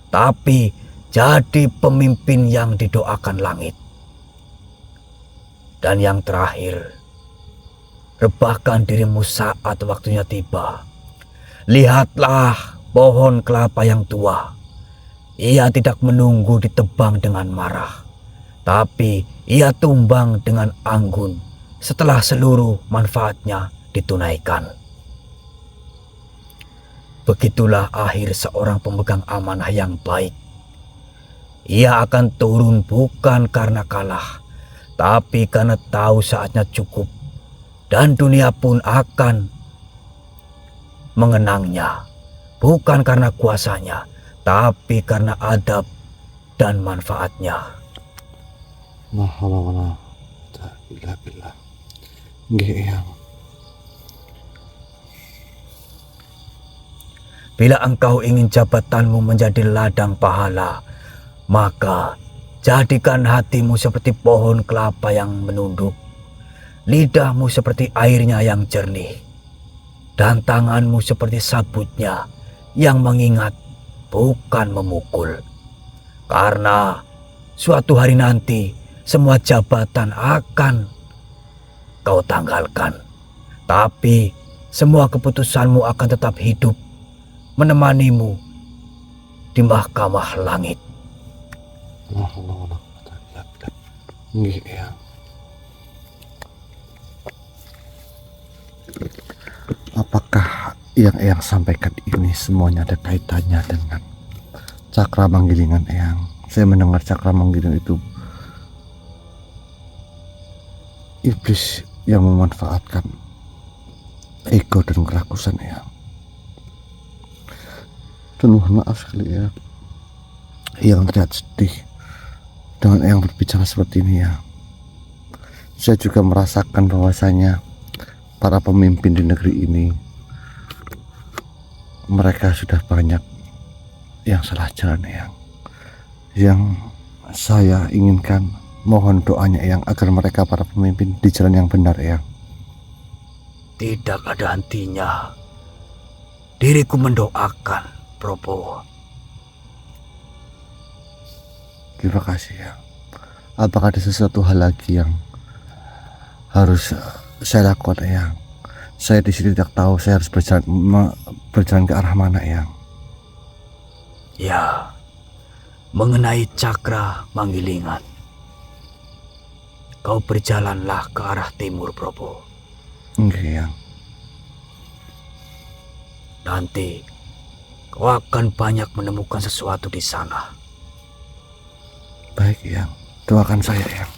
tapi jadi pemimpin yang didoakan langit. Dan yang terakhir, rebahkan dirimu saat waktunya tiba. Lihatlah pohon kelapa yang tua. Ia tidak menunggu ditebang dengan marah, tapi ia tumbang dengan anggun setelah seluruh manfaatnya ditunaikan. Begitulah akhir seorang pemegang amanah yang baik. Ia akan turun bukan karena kalah, tapi karena tahu saatnya cukup dan dunia pun akan mengenangnya, bukan karena kuasanya, tapi karena adab dan manfaatnya. La haula wala quwata illa billah. Nggih, Eyang. Bila engkau ingin jabatanmu menjadi ladang pahala, maka jadikan hatimu seperti pohon kelapa yang menunduk, lidahmu seperti airnya yang jernih, dan tanganmu seperti sabutnya yang mengingat, bukan memukul. Karena suatu hari nanti semua jabatan akan kau tanggalkan, tapi semua keputusanmu akan tetap hidup menemanimu di mahkamah langit. La haula wala quwata illa billah. Nggih, Eyang. Apakah yang Eyang sampaikan ini semuanya ada kaitannya dengan cakra manggilingan, Eyang? Saya mendengar cakra manggiling itu iblis yang memanfaatkan ego dan kerakusan, Eyang. Dan mohon maaf sekali ya, yang terlihat sedih dengan yang berbicara seperti ini ya. Saya juga merasakan bahwasanya para pemimpin di negeri ini, mereka sudah banyak yang salah jalan, yang saya inginkan, mohon doanya yang agar mereka para pemimpin di jalan yang benar, yang tidak ada hentinya. Diriku mendoakan, Prabu. Terima kasih ya. Apakah ada sesuatu hal lagi yang harus saya lakukan, Eyang? Saya di sini tidak tahu saya harus berjalan ke arah mana, Eyang. Ya, mengenai cakra manggilingan, kau berjalanlah ke arah timur, Prabu. Oke, Eyang. Nanti kau akan banyak menemukan sesuatu di sana. Baik, Eyang. Doakan saya, Eyang.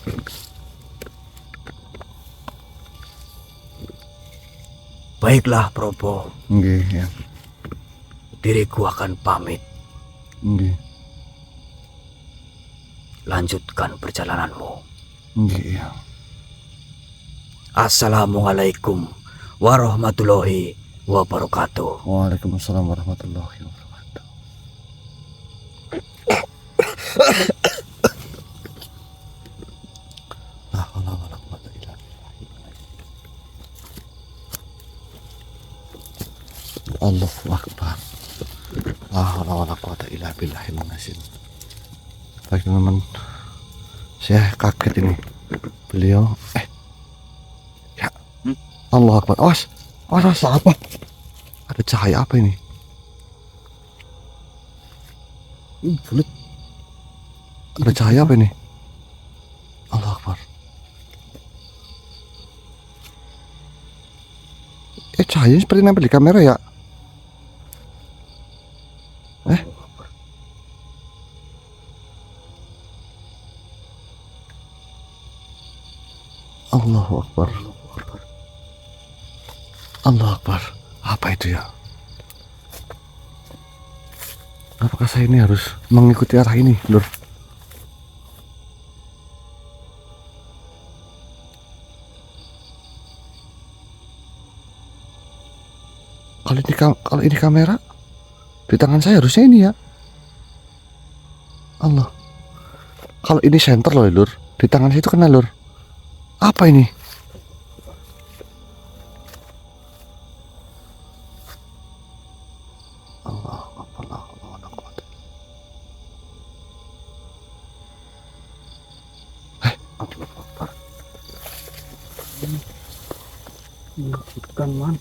Baiklah, Prabu. Oke, Eyang. Diriku akan pamit. Oke. Lanjutkan perjalananmu. Oke, Eyang. Assalamualaikum warahmatullahi wabarakatuh. Waalaikumsalam warahmatullahi wabarakatuh. La haula wala quwata illa billah. Allahu akbar. La haula wala quwata illa billahil azim. Baik teman-teman, saya kaget ini. Beliau ya Allah akbar. Awas apa? Ada cahaya apa ini? Bulat. Ada cahaya apa ini? Allah akbar. Cahayanya seperti nempel di kamera ya? Allahu akbar. Allah akbar. Apa itu ya? Apakah saya ini harus mengikuti arah ini, Lur? Kalau ini kamera di tangan saya harusnya ini ya. Allah. Kalau ini senter loh, Lur. Di tangan saya itu kena, Lur. Apa ini? Menakutkan, man.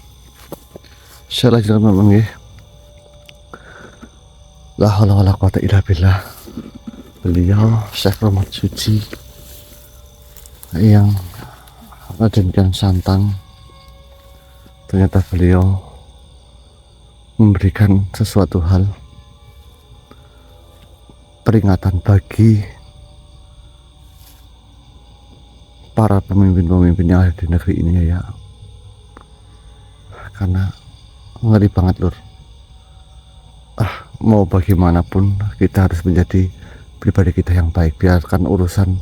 Saya lagi ngomong ya. La haula wala quwata illa billah. Beliau Syekh Rahmat Suci yang Raden Kian Santang, ternyata beliau memberikan sesuatu hal peringatan bagi para pemimpin-pemimpin yang ada di negeri ini ya. Karena ngeri banget Lur. Mau bagaimanapun kita harus menjadi pribadi kita yang baik. Biarkan urusan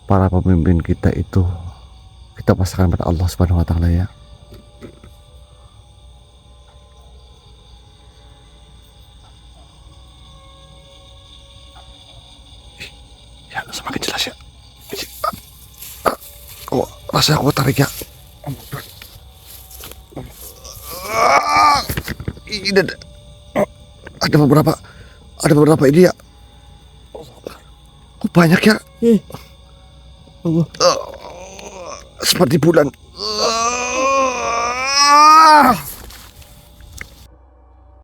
para pemimpin kita itu kita pasrahkan pada Allah Subhanahu wa taala ya. Ya, semakin jelas ya. Kok rasanya aku tarik ya. Ini ada beberapa ini ya. Kok banyak ya. Seperti bulan.